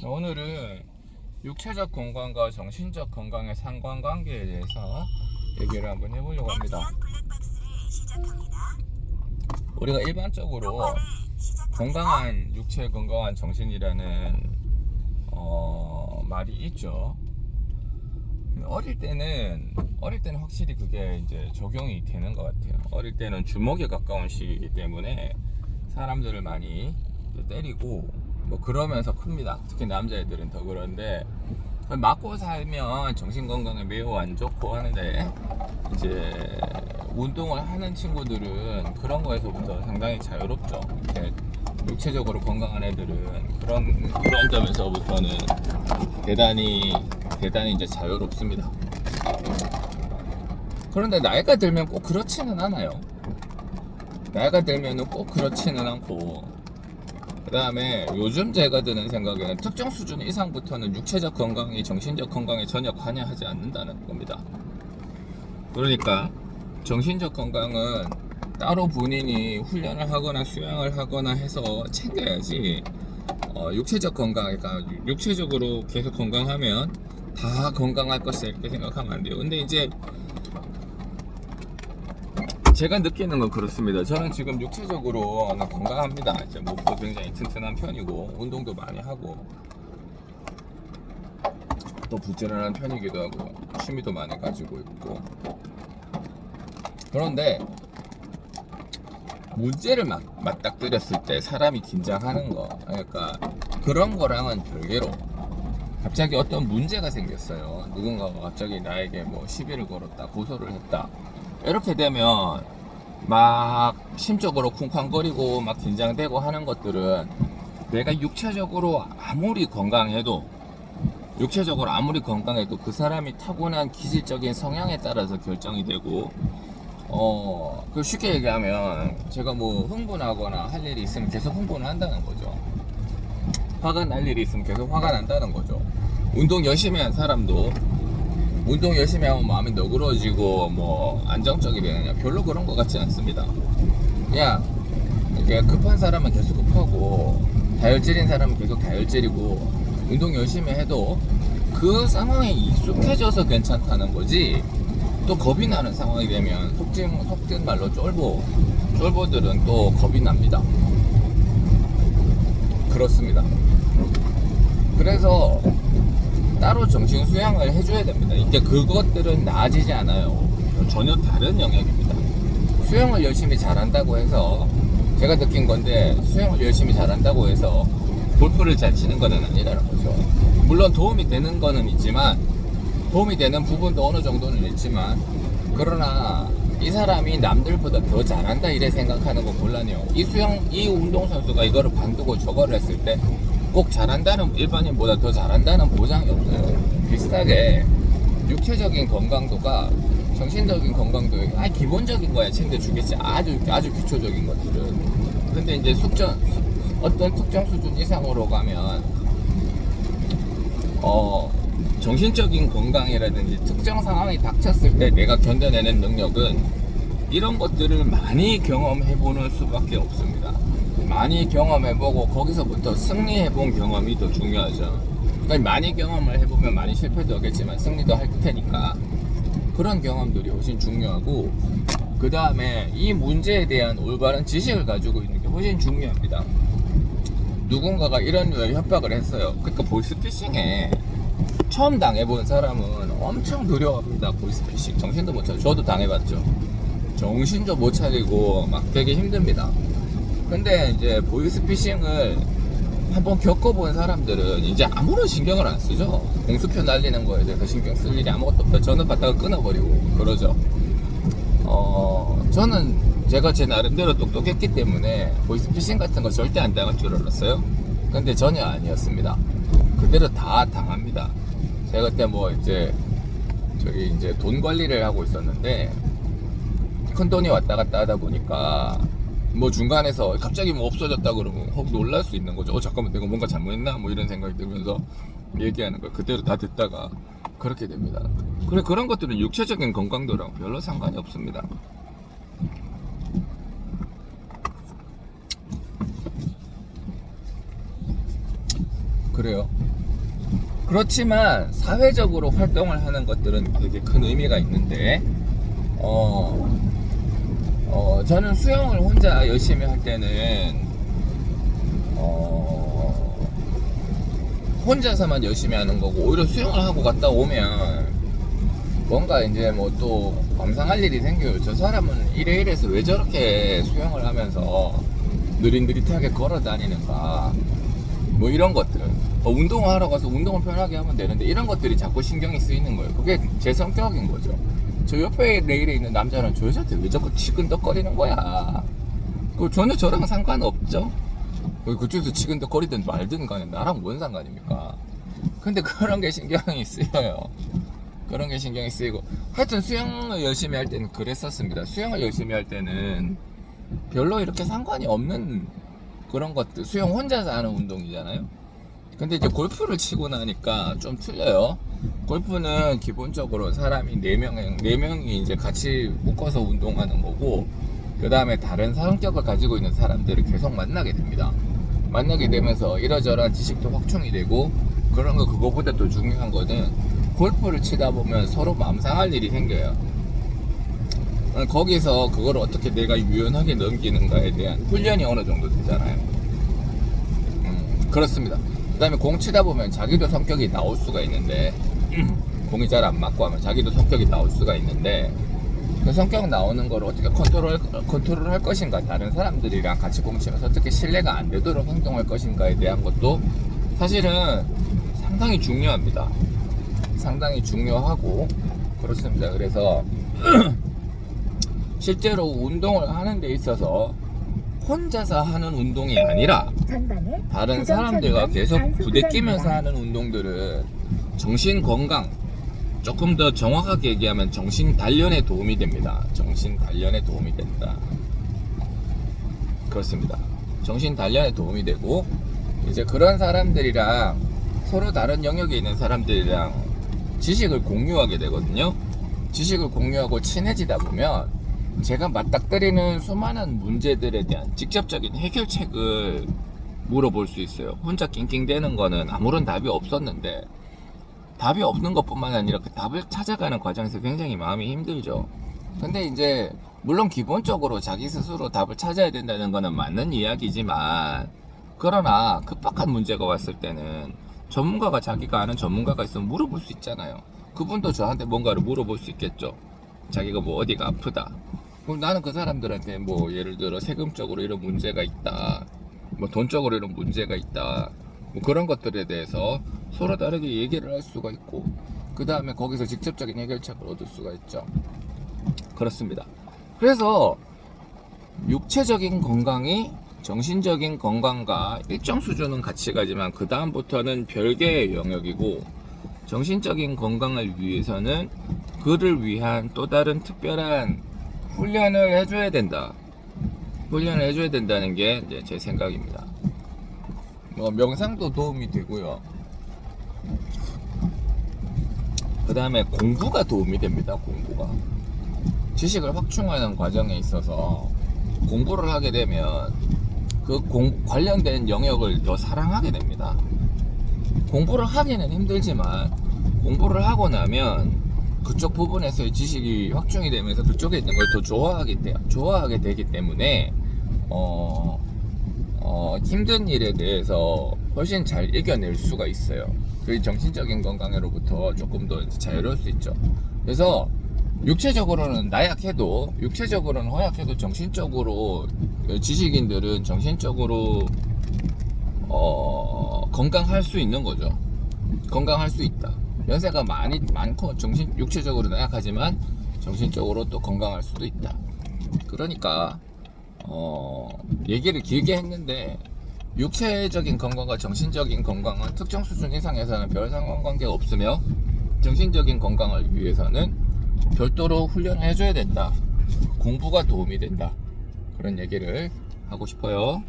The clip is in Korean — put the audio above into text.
오늘은 육체적 건강과 정신적 건강의 상관관계에 대해서 얘기를 한번 해보려고 합니다. 우리가 일반적으로 건강한 육체, 건강한 정신이라는 말이 있죠. 어릴 때는 확실히 그게 이제 적용이 되는 것 같아요. 어릴 때는 주먹에 가까운 시기이기 때문에 사람들을 많이 때리고 뭐 그러면서 큽니다. 특히 남자애들은 더 그런데, 맞고 살면 정신 건강에 매우 안 좋고 하는데, 이제 운동을 하는 친구들은 그런 거에서부터 상당히 자유롭죠. 육체적으로 건강한 애들은 그런 점에서부터는 대단히 이제 자유롭습니다. 그런데 나이가 들면 꼭 그렇지는 않아요. 나이가 들면은 꼭 그렇지는 않고, 그 다음에 요즘 제가 드는 생각에는 특정 수준 이상부터는 육체적 건강이 정신적 건강에 전혀 관여하지 않는다는 겁니다. 그러니까 정신적 건강은 따로 본인이 훈련을 하거나 수양을 하거나 해서 챙겨야지, 육체적 건강, 그러니까 육체적으로 계속 건강하면 다 건강할 것이다 이렇게 생각하면 안 돼요. 근데 이제 제가 느끼는 건 그렇습니다. 저는 지금 육체적으로 건강합니다. 이제 목도 굉장히 튼튼한 편이고 운동도 많이 하고 또 부지런한 편이기도 하고 취미도 많이 가지고 있고. 그런데 문제를 맞닥뜨렸을 때 사람이 긴장하는 거, 그러니까 그런 거랑은 별개로 갑자기 어떤 문제가 생겼어요. 누군가가 갑자기 나에게 뭐 시비를 걸었다, 고소를 했다, 이렇게 되면 막 심적으로 쿵쾅거리고 막 긴장되고 하는 것들은 내가 육체적으로 아무리 건강해도 그 사람이 타고난 기질적인 성향에 따라서 결정이 되고, 그 쉽게 얘기하면 제가 뭐 흥분하거나 할 일이 있으면 계속 흥분을 한다는 거죠. 화가 날 일이 있으면 계속 화가 난다는 거죠. 운동 열심히 한 사람도 운동 열심히 하면 마음이 너그러지고 뭐 안정적이 되느냐, 별로 그런 것 같지 않습니다. 그냥 급한 사람은 계속 급하고 다혈질인 사람은 계속 다혈질이고, 운동 열심히 해도 그 상황에 익숙해져서 괜찮다는 거지, 또 겁이 나는 상황이 되면 속된 말로 쫄보들은 또 겁이 납니다. 그렇습니다. 그래서 따로 정신 수양을 해줘야 됩니다. 이제 그것들은 나아지지 않아요. 전혀 다른 영역입니다. 수영을 열심히 잘한다고 해서, 제가 느낀 건데, 수영을 열심히 잘한다고 해서 골프를 잘 치는 거는 아니라는 거죠. 물론 도움이 되는 거는 있지만, 도움이 되는 부분도 어느 정도는 있지만, 그러나 이 사람이 남들보다 더 잘한다 이래 생각하는 건 곤란해요. 이 운동선수가 이거를 관두고 저거를 했을 때 꼭 잘한다는, 일반인보다 더 잘한다는 보장이 없어요. 비슷하게 육체적인 건강도가 정신적인 건강도에 기본적인 거야 챙겨주겠지, 아주 기초적인 것들은. 근데 이제 어떤 특정 수준 이상으로 가면 정신적인 건강이라든지 특정 상황이 닥쳤을 때 내가 견뎌내는 능력은 이런 것들을 많이 경험해보는 수밖에 없습니다. 많이 경험해보고 거기서부터 승리해본 경험이 더 중요하죠. 그러니까 많이 경험을 해보면 많이 실패도 하겠지만 승리도 할 테니까 그런 경험들이 훨씬 중요하고, 그 다음에 이 문제에 대한 올바른 지식을 가지고 있는 게 훨씬 중요합니다. 누군가가 이런 류의 협박을 했어요. 그러니까 보이스피싱에 처음 당해본 사람은 엄청 두려워합니다. 보이스피싱 정신도 못 차리고, 저도 당해봤죠. 정신도 못 차리고 막 되게 힘듭니다. 근데 이제 보이스피싱을 한번 겪어본 사람들은 이제 아무런 신경을 안 쓰죠. 공수표 날리는 거에 대해서 신경 쓸 일이 아무것도 없다. 전화 받다가 끊어버리고 그러죠. 저는 제가 제 나름대로 똑똑했기 때문에 보이스피싱 같은 거 절대 안 당할 줄 알았어요. 근데 전혀 아니었습니다. 그대로 다 당합니다. 제가 그때 뭐 이제 돈 관리를 하고 있었는데, 큰 돈이 왔다 갔다 하다 보니까 뭐 중간에서 갑자기 뭐 없어졌다 그러면 혹 놀랄 수 있는 거죠. 잠깐만, 내가 뭔가 잘못했나 뭐 이런 생각이 들면서 얘기하는 걸 그대로 다 듣다가 그렇게 됩니다. 그런 것들은 육체적인 건강도랑 별로 상관이 없습니다. 그래요. 그렇지만 사회적으로 활동을 하는 것들은 되게 큰 의미가 있는데 저는 수영을 혼자 열심히 할 때는 혼자서만 열심히 하는 거고, 오히려 수영을 하고 갔다 오면 뭔가 이제 뭐 또 감상할 일이 생겨요. 저 사람은 이래 이래서 왜 저렇게 수영을 하면서 느릿느릿하게 걸어 다니는가, 뭐 이런 것들. 운동을 하러 가서 운동을 편하게 하면 되는데 이런 것들이 자꾸 신경이 쓰이는 거예요. 그게 제 성격인 거죠. 저 옆에 레일에 있는 남자는 저 여자한테 왜 자꾸 치근덕거리는 거야. 전혀 저랑 상관없죠. 그쪽에서 치근덕거리든 말든 간에 나랑 뭔 상관입니까. 근데 그런 게 신경이 쓰여요. 그런 게 신경이 쓰이고, 하여튼 수영을 열심히 할 때는 그랬었습니다. 수영을 열심히 할 때는 별로 이렇게 상관이 없는 그런 것들, 수영 혼자서 하는 운동이잖아요. 근데 이제 골프를 치고 나니까 좀 틀려요. 골프는 기본적으로 사람이 4명이 이제 같이 묶어서 운동하는 거고, 그 다음에 다른 성격을 가지고 있는 사람들을 계속 만나게 됩니다. 만나게 되면서 이러저러한 지식도 확충이 되고, 그런 거, 그거보다 더 중요한 거는 골프를 치다 보면 서로 마음 상할 일이 생겨요. 거기서 그걸 어떻게 내가 유연하게 넘기는가에 대한 훈련이 어느 정도 되잖아요. 그렇습니다. 그 다음에 공 치다 보면 자기도 성격이 나올 수가 있는데, 공이 잘 안 맞고 하면 자기도 성격이 나올 수가 있는데, 그 성격 나오는 걸 어떻게 컨트롤 할 것인가, 다른 사람들이랑 같이 공 치면서 어떻게 신뢰가 안 되도록 행동할 것인가에 대한 것도 사실은 상당히 중요합니다. 상당히 중요하고 그렇습니다. 그래서 실제로 운동을 하는 데 있어서 혼자서 하는 운동이 아니라 다른 사람들과 계속 부대끼면서 하는 운동들은 정신 건강, 조금 더 정확하게 얘기하면 정신 단련에 도움이 됩니다. 정신 단련에 도움이 된다. 그렇습니다. 정신 단련에 도움이 되고, 이제 그런 사람들이랑, 서로 다른 영역에 있는 사람들이랑 지식을 공유하게 되거든요. 지식을 공유하고 친해지다 보면 제가 맞닥뜨리는 수많은 문제들에 대한 직접적인 해결책을 물어볼 수 있어요. 혼자 낑낑대는 거는 아무런 답이 없었는데, 답이 없는 것뿐만 아니라 그 답을 찾아가는 과정에서 굉장히 마음이 힘들죠. 근데 이제 물론 기본적으로 자기 스스로 답을 찾아야 된다는 거는 맞는 이야기지만, 그러나 급박한 문제가 왔을 때는 전문가가, 자기가 아는 전문가가 있으면 물어볼 수 있잖아요. 그분도 저한테 뭔가를 물어볼 수 있겠죠. 자기가 뭐 어디가 아프다, 그럼 나는 그 사람들한테 뭐 예를 들어 세금적으로 이런 문제가 있다, 뭐 돈적으로 이런 문제가 있다, 뭐 그런 것들에 대해서 서로 다르게 얘기를 할 수가 있고, 그 다음에 거기서 직접적인 해결책을 얻을 수가 있죠. 그렇습니다. 그래서 육체적인 건강이 정신적인 건강과 일정 수준은 같이 가지만 그 다음부터는 별개의 영역이고, 정신적인 건강을 위해서는 그를 위한 또 다른 특별한 훈련을 해줘야 된다. 훈련을 해줘야 된다는 게 이제 제 생각입니다. 명상도 도움이 되고요. 그 다음에 공부가 도움이 됩니다. 공부가 지식을 확충하는 과정에 있어서 공부를 하게 되면 그 관련된 영역을 더 사랑하게 됩니다. 공부를 하기는 힘들지만 공부를 하고 나면 그쪽 부분에서의 지식이 확충이 되면서 그쪽에 있는 걸 더 좋아하게 되기 때문에 힘든 일에 대해서 훨씬 잘 이겨낼 수가 있어요. 그 정신적인 건강으로부터 조금 더 자유로울 수 있죠. 그래서 육체적으로는 나약해도, 육체적으로는 허약해도 정신적으로, 지식인들은 정신적으로 건강할 수 있는 거죠. 건강할 수 있다. 연세가 많고 육체적으로 나약하지만 정신적으로 또 건강할 수도 있다. 그러니까 얘기를 길게 했는데, 육체적인 건강과 정신적인 건강은 특정 수준 이상에서는 별 상관관계가 없으며, 정신적인 건강을 위해서는 별도로 훈련을 해줘야 된다. 공부가 도움이 된다. 그런 얘기를 하고 싶어요.